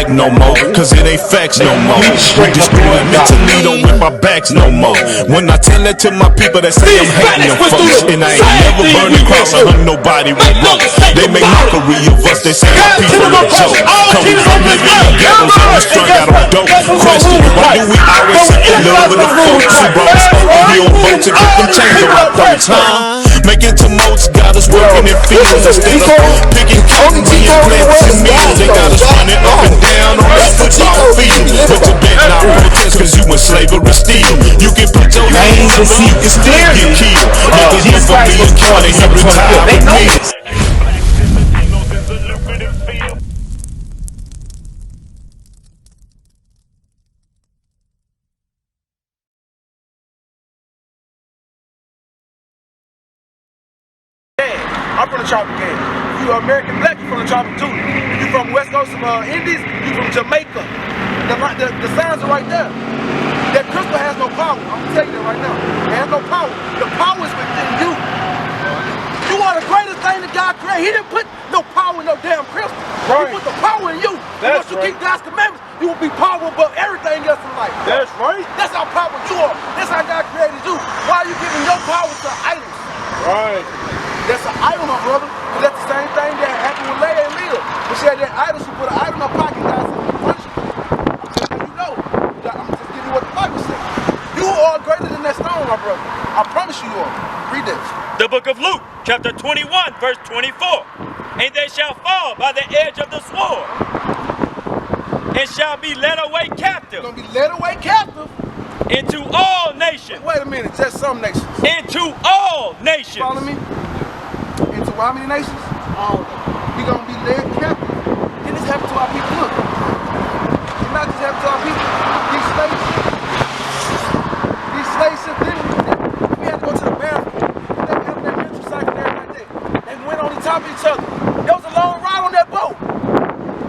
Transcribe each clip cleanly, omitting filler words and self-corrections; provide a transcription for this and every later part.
back no more, cause it ain't facts no more. We destroying mentally, don't whip our backs no more. When I tell that to my people that say I'm hating them folks, and I ain't never burned a cross or hung nobody with rope. They make mockery of us, they say our people are a joke. Coming from living in ghettos and we strung out on dope. Question, why do we always set the love of the folks who brought us over here on boats and keep them chains around throats, huh? Making tomotes got us working in fields instead of picking cotton being planted in meals. They got us running up and down on this football field. But you better not protest cause you in slavery still. You can put your hands on me, you can still get killed. Niggas look for me and Carter, he retired with me. I'm from the tropic game. You American black, you from the tropic too. You from West Coast of Indies, you from Jamaica. The signs are right there. That crystal has no power. I'm gonna tell you that right now. It has no power. The power is within you. You are the greatest thing that God created. He didn't put no power in no damn crystal. Right. He put the power in you. Once you keep God's commandments, you will be powerful above everything else in life. That's right. That's how powerful you are. That's how God created you. Why are you giving your power to idols? Right. That's an idol, my brother. Because that's the same thing that happened with Leah and Leah. When she had that idol, she put an idol in her pocket, God said, punch you. Just so you know. I'm just giving you what the Bible says. You are greater than that stone, my brother. I promise you are. Read this. The book of Luke, chapter 21, verse 24. And they shall fall by the edge of the sword, and shall be led away captive. You're going to be led away captive. Into all nations. Wait a minute, just some nations. Into all nations. Follow me? Into how many nations? All. We're going to be led captive. Did this happen to our people? Look. Did not just happen to our people. These slaves ships didn't. We had to go to the bathroom. They had their mental cycle there right there. They went on the top of each other. There was a long ride on that boat.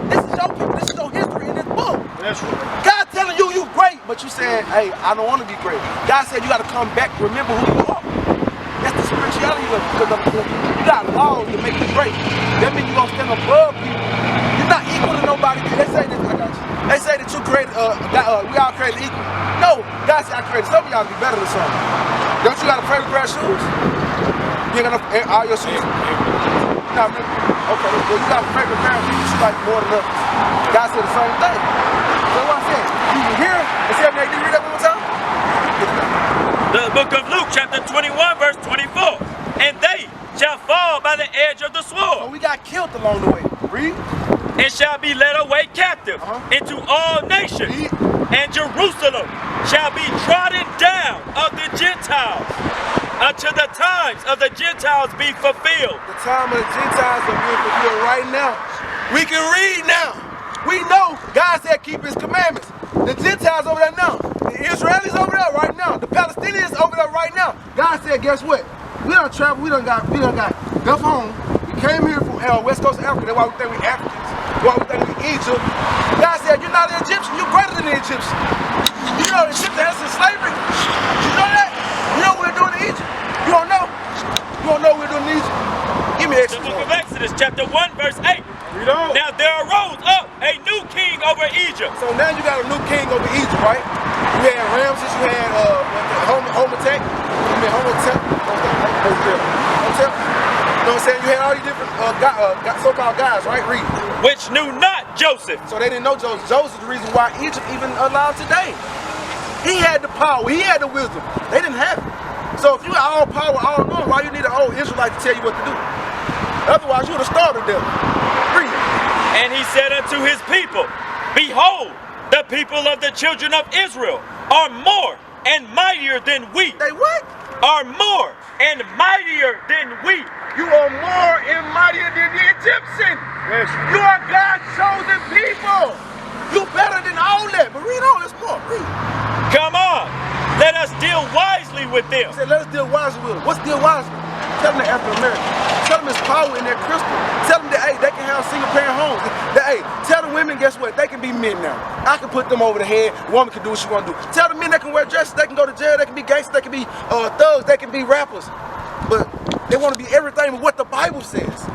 This is your people. This is your history in this book. That's right. God telling you you great, but you saying, hey, I don't want to be great. God said you got to come back, remember who you are. That's the spirituality of it. Because you got laws to make you great. That means you're going to stand above people. You're not equal to nobody. They say this, I got you. They say that you created, we all created equal. No, God said I created some of y'all to be better than some. Don't you got a favorite pair of shoes? You ain't got all your shoes? No, okay, well, you got a favorite pair of shoes you like more than others. God said the same thing. So what I'm saying, you can hear and see everything. You read that one more time? The book of Luke, chapter 21, verse 24. And they shall fall by the edge of the sword. So we got killed along the way. Read. And shall be led away captive into all nations. Read. And Jerusalem shall be trodden down of the Gentiles until the times of the Gentiles be fulfilled. The time of the Gentiles are being fulfilled right now. We can read now. We know God said keep his commandments. The Gentiles over there now. The Israelis over there right now. The Palestinians over there right now. God said, guess what? We done traveled, we done got left home. We came here from West Coast of Africa. That's why we think we Africans. That's why we think we Egypt. God said, you're not an Egyptian, you're greater than the Egyptian. You know the Egyptians has in slavery. You know that? You know what we're doing in Egypt? You don't know? You don't know what we're doing in Egypt? Give me Exodus. The book of Exodus, chapter 1, verse 8. Read on. Now there arose up a new king over Egypt. So now you got a new king over Egypt, right? You had Ramses, you had Hometep. You mean Hometep? Hometep. You know what I'm saying? You had all these different so-called guys, right? Read. Which knew not Joseph. So they didn't know Joseph. Joseph is the reason why Egypt even alive today. He had the power. He had the wisdom. They didn't have it. So if you got all power, all knowing, why you need an old Israelite to tell you what to do? Otherwise, you would have started them. Read. And he said unto his people, behold, the people of the children of Israel are more and mightier than we. They what? Are more and mightier than we. You are more and mightier than the Egyptians. Yes. You are God's chosen people. You better than all that. But read on, there's more. Read. Come on, let us deal wisely with them. He said, let us deal wisely with them. What's deal wisely? Tell them they're African American. Tell them there's power in their crystal. Tell them that, hey, they can have single parent homes. That, hey, tell the women, guess what? They can be men now. I can put them over the head. The woman can do what she want to do. Tell the men they can wear dresses. They can go to jail. They can be gangsters. They can be thugs. They can be rappers. But they want to be everything but what the Bible says.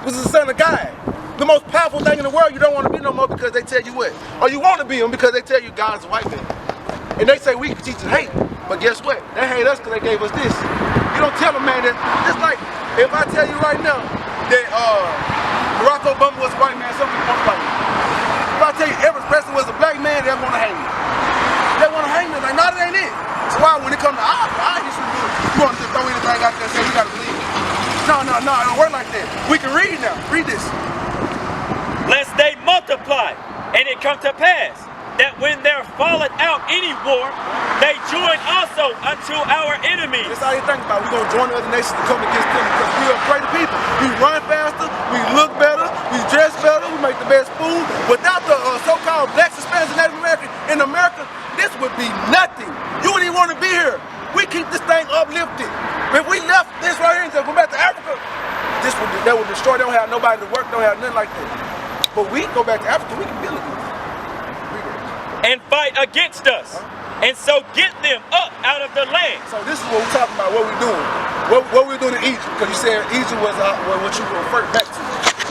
This is the son of God. the most powerful thing in the world, you don't want to be no more because they tell you what. Or you want to be them because they tell you God's a white man. And they say we can teach hate. But guess what? They hate us because they gave us this. You don't tell a man that. It's like, if I tell you right now that Barack Obama was a white man, some people won't like me. If I tell you every president was a black man, they're going to hate me. They want to hate me. Like, no, that ain't it. So why when it comes to our history, you want to just throw anything out there and say we got to believe it? No, it don't work like that. We can read now. Read this. Lest they multiply, and it come to pass that when there falleth out any war, they join also unto our enemies. That's all you think about. We're going to join the other nations to come against them because we are greater people. We run faster, we look better, we dress better, we make the best food. Without the so-called blacks, Hispanics, and Native Americans in America, this would be nothing. You wouldn't even want to be here. We keep this thing uplifted. If we left this right here and go back to Africa, that would destroy. They don't have nobody to work, don't have nothing like that. But we go back to Africa, we can build it. And fight against us, and so get them up out of the land. So this is what we're talking about, what we're doing. What we're doing in Egypt, because you said Egypt was what you referred back to.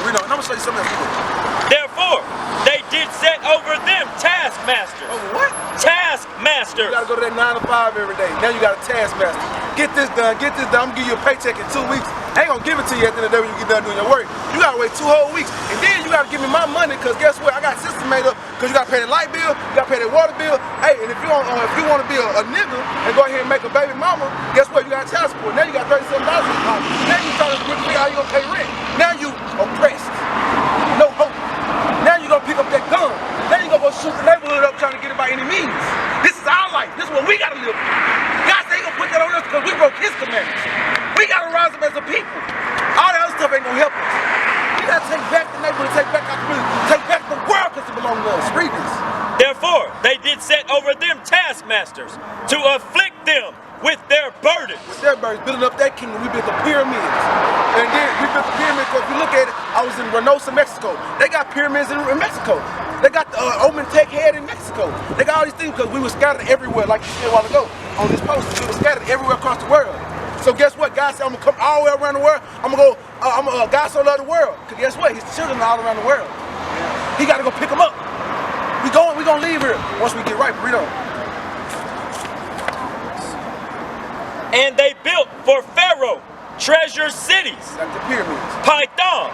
And I'm going to show you something else we do. Therefore, they did set over them taskmasters. Over what? Taskmasters. You got to go to that 9 to 5 every day. Now you got a taskmaster. Get this done, get this done. I'm going to give you a paycheck in 2 weeks. I ain't going to give it to you at the end of the day when you get done doing your work. You got to wait 2 whole weeks. And then you got to give me my money, because guess what? I got systems made up, because you got to pay the light bill, you got to pay the water bill. Hey, and if you want to be a nigga and go ahead and make a baby mama, guess what? You got child support. Now you got $37 in your pocket. Now you trying to figure out how you going to pay rent. Now you oppressed. No hope. Now you going to pick up that gun. Now you going to go shoot the neighborhood up trying to get it by any means. This is our life. This is what we got to live for. God said he going to put that on us because we broke his commandments. We got to rise up as a people. All that other stuff ain't going to help us. We got to take back the neighborhood, take back our community, take back the world because it belongs to us. Read this. Therefore, they did set over them taskmasters to afflict them with their burdens. With their burdens, building up that kingdom, we built the pyramids. And then we built the pyramids, because if you look at it, I was in Reynosa, Mexico. They got pyramids in Mexico. They got the Omentec head in Mexico. They got all these things because we were scattered everywhere, like you said a while ago on this post. We were scattered everywhere across the world. So guess what? God said, I'm going to come all the way around the world. God so loved the world. Because guess what? His children are all around the world. He got to go pick them up. We going to leave here once we get right. Read on. And they built for Pharaoh treasure cities, like the pyramids, Python,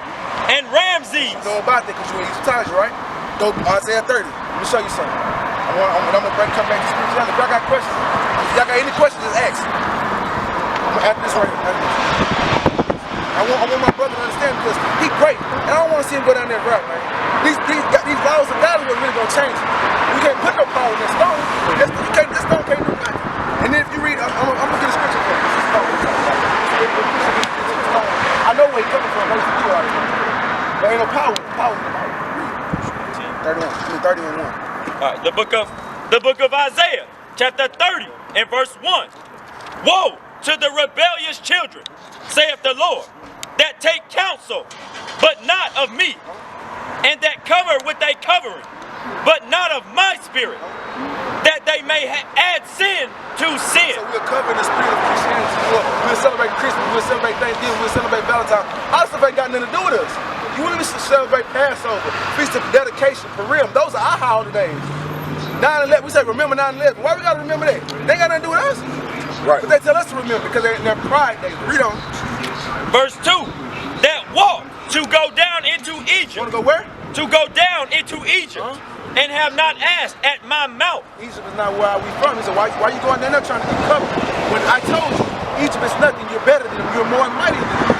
and Ramses. You know about that because you're in Egyptology, right? Go Isaiah 30. Let me show you something. I'm going to come back to spirituality. If y'all got questions, if y'all got any questions, just ask. I'm going to ask this right here. I want my brother to understand because he's great. And I don't want to see him go down that route, man. These laws of God are what's really going to change it. We can't put no power in that stone. That stone can't do nothing. And then if you read, I'm going to get a scripture for you. I know where he's coming from. I know what you do out here. There ain't no power. Power in the Bible. 31. 1. All right, the book of Isaiah, chapter 30 and verse 1. Woe to the rebellious children, saith the Lord, that take counsel, but not of me, and that cover with a covering, but not of my spirit, that they may add sin to sin. So we're covering the spirit of Christianity. We'll celebrate Christmas, we'll celebrate Thanksgiving, we'll celebrate Valentine's. All stuff ain't got nothing to do with us. You want us to celebrate Passover, Feast of Dedication, Purim. Those are our holidays. 9/11, we say remember 9/11. Why we gotta remember that? They ain't got nothing to do with us. Right. But they tell us to remember because they're pride days. Read on. Verse 2. That walk to go down into Egypt. You wanna go where? To go down into Egypt. And have not asked at my mouth. Egypt is not where we from. He said, why you going down there trying to get covered? When I told you, Egypt is nothing. You're better than them. You're more mighty than them.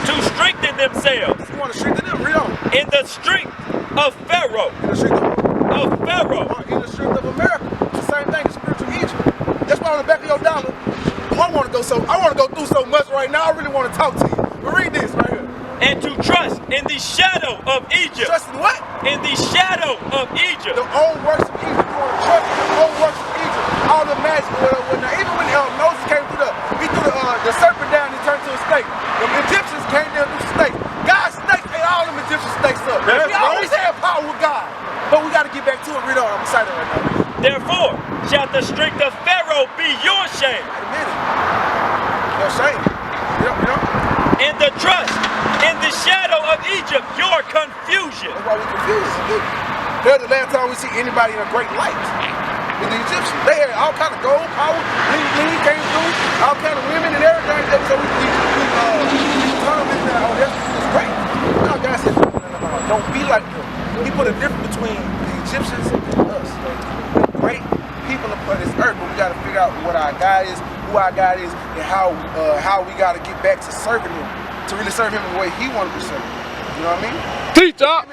To strengthen themselves. You want to strengthen them? Read on. In the strength of Pharaoh. In the strength of Pharaoh. Or in the strength of America. It's the same thing as spiritual Egypt. That's why on the back of your dollar, I want to go through so much right now. I really want to talk to you. But read this right here. And to trust in the shadow of Egypt. Trust in what? In the shadow of Egypt. The old works of Egypt. You want to trust in the old works of Egypt. All the magic, whatnot. Even when Moses came through he threw the serpent down and turned to a snake. The Egyptians came down through snakes. God's snakes ate all them Egyptian snakes up. We always had power with God. But we got to get back to it. Read on. I'm excited right now. Therefore, shall the strength of Pharaoh be your shame. Wait a minute. Your shame. You know? In the trust, in the shadow of Egypt, your confession. why we confused. That's the last time we see anybody in a great light. The Egyptians, they had all kind of gold, power, lean came through, all kind of women and everything. So we turned them into, oh, that's great. Now God said, no, don't be like them. He put a difference between the Egyptians and us. Great people upon this earth, but we got to figure out what our God is, who our God is, and how we got to get back to serving Him, to really serve Him the way He wanted to serve Him. You know what I mean? Teach up.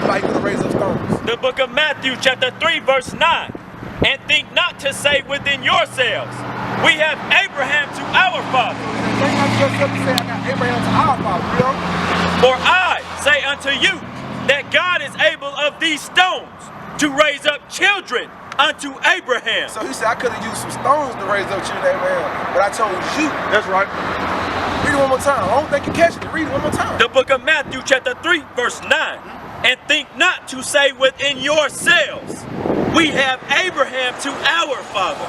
Like to raise up stones. The book of Matthew, chapter 3, verse 9. And think not to say within yourselves, we have Abraham to our father. For I say unto you that God is able of these stones to raise up children unto Abraham. So he said, I could have used some stones to raise up children to Abraham, but I chose you. That's right. Read it one more time. I don't think you catch it. Read it one more time. The book of Matthew, chapter 3, verse 9. And think not to say within yourselves, we have Abraham to our father.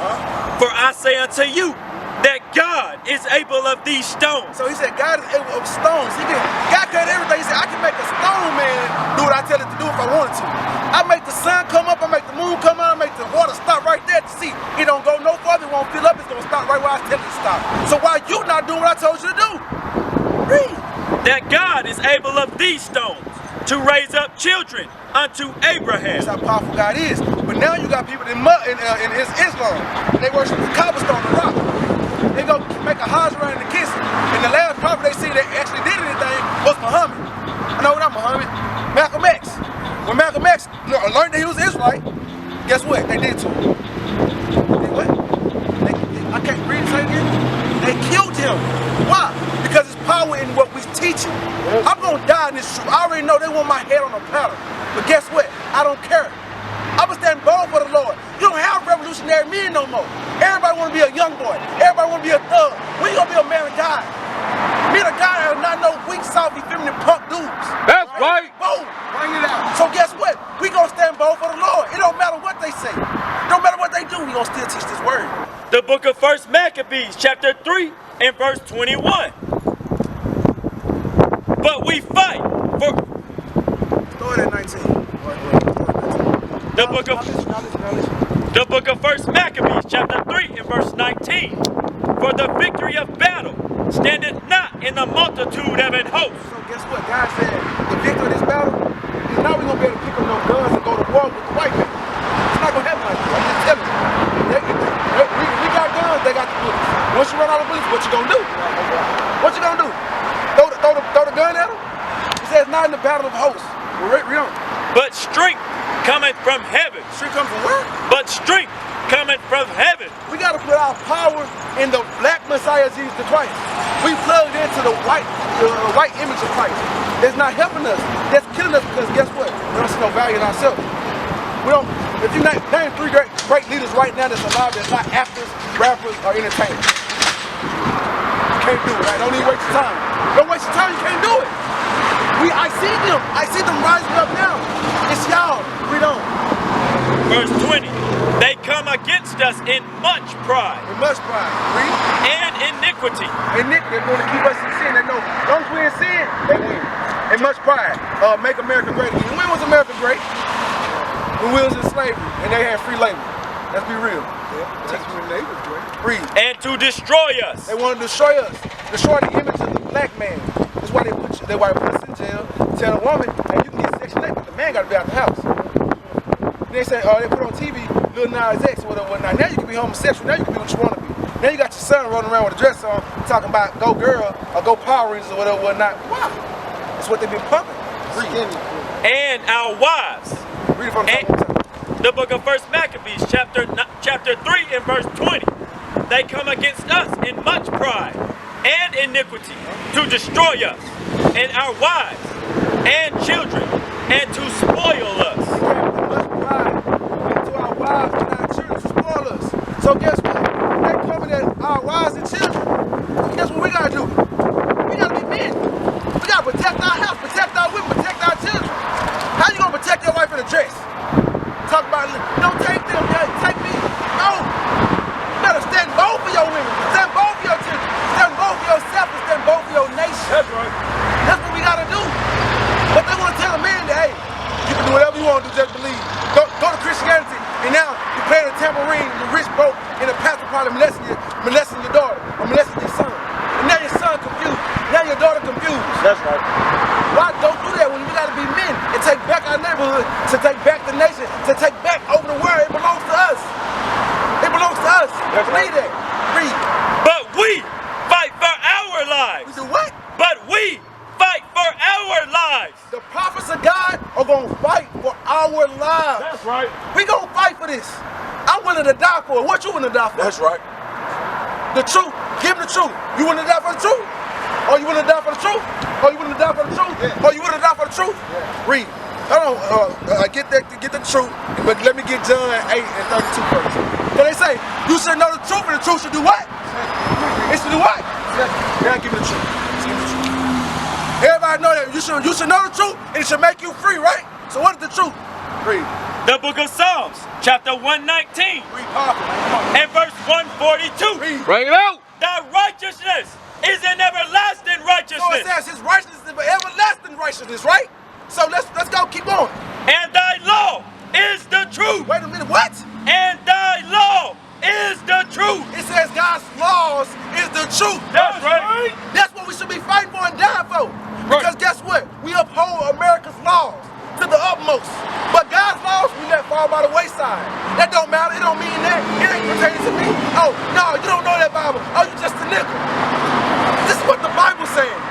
For I say unto you that God is able of these stones. So he said, God is able of stones. God created everything. He said, I can make a stone man do what I tell it to do if I wanted to. I make the sun come up, I make the moon come out, I make the water stop right there to see. It don't go no further, it won't fill up, it's gonna stop right where I tell it to stop. So why you not doing what I told you to do? Read. That God is able of these stones to raise up children unto Abraham. That's how powerful God is. But now you got people in Islam. They worship the cobblestone, the rock. They go make a Hajj around and kiss it. And the last prophet they see that actually did anything was Muhammad. No, not Muhammad. Malcolm X. When Malcolm X learned that he was Israelite, guess what? They did to him. They what? I can't read it again. They killed him. Why? Because it's power in what we teaching. I'm gonna die in this truth. I already know they want my head on a platter. But guess what? I don't care. I'm gonna stand bold for the Lord. You don't have revolutionary men no more. Everybody wanna be a young boy. Everybody wanna be a thug. When you gonna be a man and die? Me and a guy that are not no weak, soft, effeminate punk dudes. That's right. Boom. Bring it out. So guess what? We gonna stand bold for the Lord. It don't matter what they say. It don't matter what they do. We gonna still teach this word. The book of 1 Maccabees, chapter 3, and verse 21. But we fight for... Start at 19. The book of 1 Maccabees, chapter 3, and verse 19. For the victory of battle standeth not in the multitude of an host. So guess what? God said the victory of this battle is now we're gonna be able to pick up no guns and go to war with the white man. It's not gonna happen like that. I'm just telling you. We got guns, they got the bullets. Once you run out of bullets, what you gonna do? What you gonna do? Throw the gun at them? He says not in the battle of hosts. Read on. But strength cometh from heaven. Strength comes from where? But strength cometh from heaven. We got to put our power in the black Messiah Jesus the Christ. We plugged into the white image of Christ. That's not helping us. That's killing us because guess what? We don't see no value in ourselves. We don't. If you name 3 great leaders right now that's alive, that's not actors, rappers, or entertainers. You can't do it, right? Don't even waste your time. Don't waste your time. You can't do it. I see them. I see them rising up now. It's y'all. Read on. Verse 20. They come against us in much pride. In much pride. Read. And iniquity. Iniquity. They're going to keep us in sin. They know. As long as we're in sin, they win. In much pride. Make America great again. When was America great? When we was in slavery and they had free labor. Let's be real. Yeah. That's when they was great. Read. And to destroy us. They want to destroy us. Destroy the image of the black man. That's why they put us in jail. Tell a woman, hey, you can get Section 8, but the man got to be out the house. They say, they put on TV, Lil Nas X or whatnot. Now you can be homosexual. Now you can be what you want to be. Now you got your son running around with a dress on, talking about go girl or go Power Rangers or whatnot. Why? That's what they've been pumping. And our wives. Read it from the top. The book of 1 Maccabees, chapter 3 and verse 20. They come against us in much pride and iniquity to destroy us and our wives and children and to spoil us. Much pride into our wives and our children to spoil us. So guess what? They're coming at our wives and children. Guess what we gotta do? We gotta be men. We gotta protect our house, protect our women, protect our children. How you gonna protect your wife in a dress? Talk about, don't take them, take me. No. You better stand bold for your women, stand bold for your children, stand bold for yourself, and stand bold for your nation. That's right. That's what we got. That's right. Why don't do that when we gotta be men and take back our neighborhood, to take back the nation, to take back over the world? It belongs to us. It belongs to us. Read that. Read. But we fight for our lives. We do what? But we fight for our lives. The prophets of God are gonna fight for our lives. That's right. We gonna fight for this. I'm willing to die for it. What you willing to die for? That's right. The truth. Give him the truth. You willing to die for the truth? Or you willing to die for the truth? Or you willing to die for the truth? Yeah. Or you willing to die for the truth? Yeah. Read. Hold on. Get the truth. But let me get John 8 and 32 first. So they say, you should know the truth, and the truth should do what? It should do what? Now give me the truth. Give me the truth. Everybody know that you should know the truth, and it should make you free, right? So what is the truth? Read. The book of Psalms, chapter 119, and verse 142. Read. Bring it out. Thy righteousness is an everlasting So it righteousness, says his righteousness is everlasting righteousness, right? So let's go, keep going. and thy law is the truth. Wait a minute, what? And thy law is the truth. It says God's laws is the truth. That's right. That's what we should be fighting for and dying for. Because guess what? We uphold America's laws to the utmost. But God's laws, we let fall by the wayside. That don't matter. It don't mean that. It ain't pertaining to me. Oh, no, you don't know that Bible. Oh, you just a nigga. This is what the Bible's saying.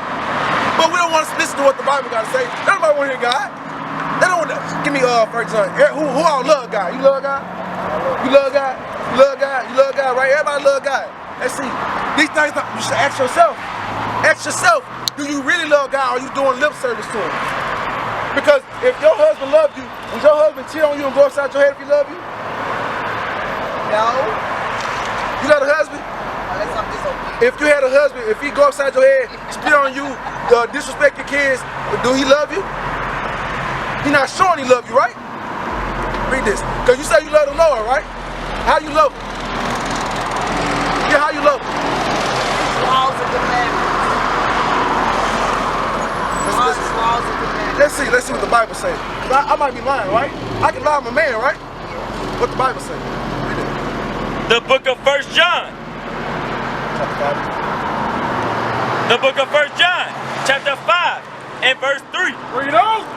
But we don't want to listen to what the Bible got to say. Nobody want to hear God. They don't want to. Give me, for example, who all love God? You love God? You love God? You love God? You love God, right? Everybody love God. Let's see. These things, you should ask yourself. Ask yourself, do you really love God, or are you doing lip service to him? Because if your husband loved you, would your husband cheat on you and go upside your head if he loved you? No. You got a husband? If you had a husband, if he go upside your head, spit on you, disrespect your kids, do he love you? He not showing he love you, right? Read this. Because you say you love the Lord, right? How you love him? Yeah, how you love him? Laws and commandments. Laws and commandments. Let's see what the Bible says. I might be lying, right? I can lie, I'm a man, right? What the Bible say? Read it. The book of 1 John. The book of 1 John, chapter 5 and verse 3. Bring it out.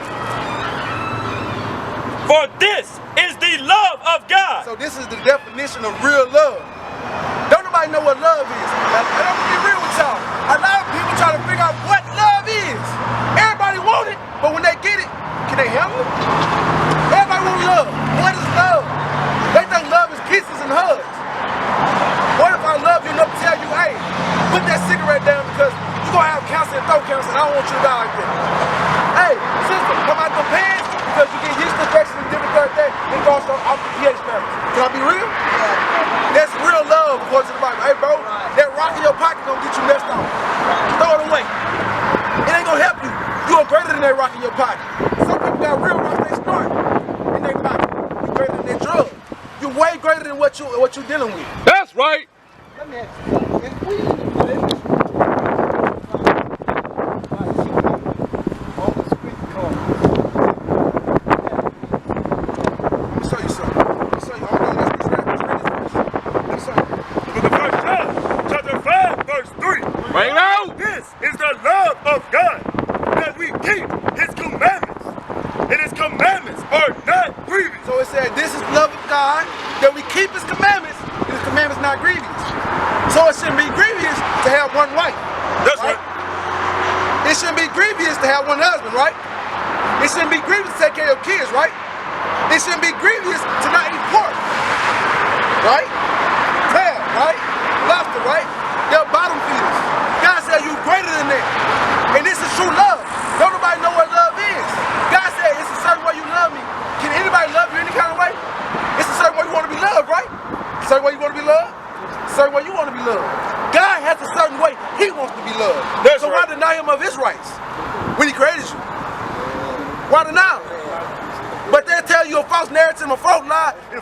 For this is the love of God. So this is the definition of real love. Don't nobody know what love is. I'm gonna be real with y'all. A lot of people try to figure out what love is. Everybody want it, but when they get it, can they handle it? Everybody want love. What is love? They think love is kisses and hugs. What if I love you enough to tell you, hey, put that cigarette down because you're gonna have cancer and throat cancer and I don't want you to die like that. Hey, sister, come out the pants because you get yeast infection and different third thing, it goes off the pH balance. Can I be real? That's real love according to the Bible. Hey bro, that rock in your pocket gonna get you messed up. Throw it away. It ain't gonna help you. You are greater than that rock in your pocket. Some people got real rocks they snort in their pocket. You're greater than that drug. You're way greater than what you're dealing with. That's right. Let me ask you something. If we on the street corner, Let me show you something. Let me show you. Hold on, let's read this. Let me show you. The book of 1 John, chapter 5, verse 3. Bring it out. This is the love of God, that we keep his commandments. And his commandments are not grievous. So it said, this is love of God, that we keep his commandments, and his commandments not grievous. So it shouldn't be grievous to have one wife. That's right. It shouldn't be grievous to have one husband, right? It shouldn't be grievous to take care of your kids, right? It shouldn't be grievous to not eat pork, right? Crab, right? Lobster, right? They're bottom feeders. God said you're greater than that. And this is true love. Don't nobody know what love is. God said it's a certain way you love me. Can anybody love you any kind of way? It's a certain way you want to be loved, right? A certain way you want to be loved? A certain way you want to be loved. God has a certain way he wants to be loved. So why deny him of his rights when he created you? Why deny him? But they'll tell you a false narrative, a false lie, and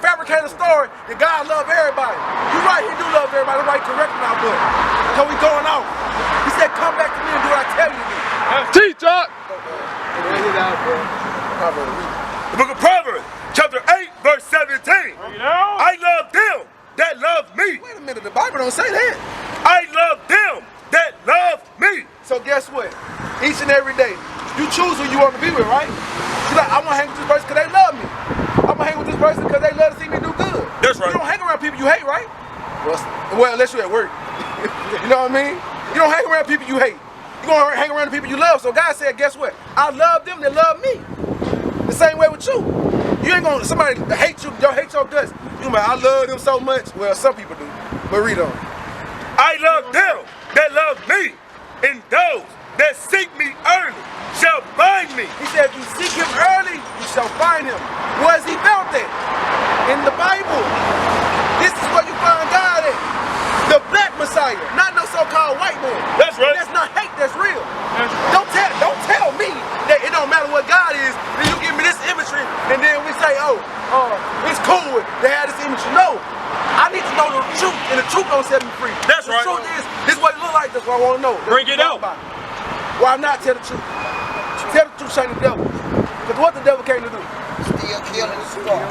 fabricate a story that God loves everybody. You're right, he do love everybody. That's why he correcting our book. So we going off. He said, come back to me and do what I tell you to do. Teach up. The book of Proverbs, chapter 8, verse 17. I love them that love me. Wait a minute, the Bible don't say that. I love them that love me. So guess what? each and every day. You choose who you want to be with, right? You like, I want to hang with this person because they love me. I'm going to hang with this person because they love to see me do good. That's right. You don't hang around people you hate, right? Well, unless you're at work. You know what I mean? You don't hang around people you hate. You're going to hang around the people you love. So God said, guess what? I love them, they love me. The same way with you. You ain't going to, somebody hate you, don't hate your guts. You like, I love them so much. Well, some people do. But read on. I love them that love me, and those that seek me early shall find me. He said, if you seek him early, you shall find him. Where has he found that? In the Bible. This is where you find God at. The black Messiah, not no so-called white man. That's right. And that's not hate, that's real. Don't tell me that it don't matter what God is, then you give me this imagery, and then we say, it's cool to have this imagery. No. I need to know the truth, and the truth don't set me free. That's right. The truth is, this is what it look like, that's what I want to know. Bring it out. Why not tell the truth? Tell the truth, shame the devil. Because what the devil came to do? Still kill and destroy.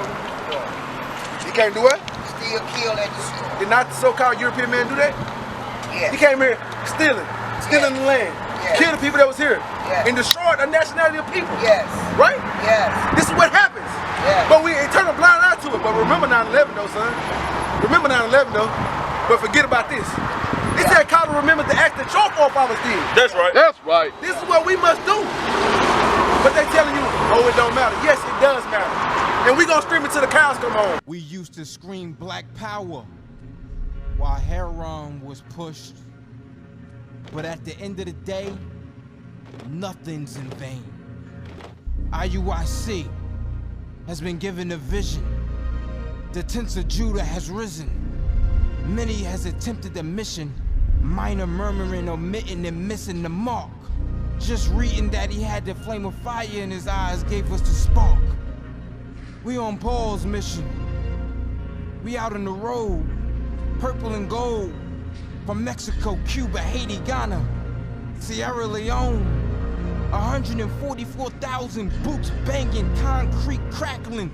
He came to do what? Still kill and destroy. Did not the so-called European man do that? Yes. He came here stealing the land, kill the people that was here, and destroy the nationality of people. Yes. Right? Yes. This is what happens. Yes. But we turn a blind eye to it. But remember 9/11 though, son. Remember 9/11 though. But forget about this. It said call to remember the act that your forefathers did. That's right. That's right. This is what we must do. But they telling you, oh, it don't matter. Yes, it does matter. And we gonna scream it till the cows come home. We used to scream black power while heroin was pushed. But at the end of the day, nothing's in vain. IUIC has been given a vision. The tents of Judah has risen. Many has attempted the mission, minor murmuring, omitting, and missing the mark. Just reading that he had the flame of fire in his eyes gave us the spark. We on Paul's mission. We out on the road, purple and gold, from Mexico, Cuba, Haiti, Ghana, Sierra Leone. 144,000 boots banging, concrete crackling.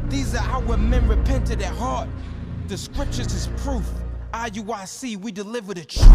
These are our men repented at heart. The scriptures is proof. IUIC, we deliver the truth.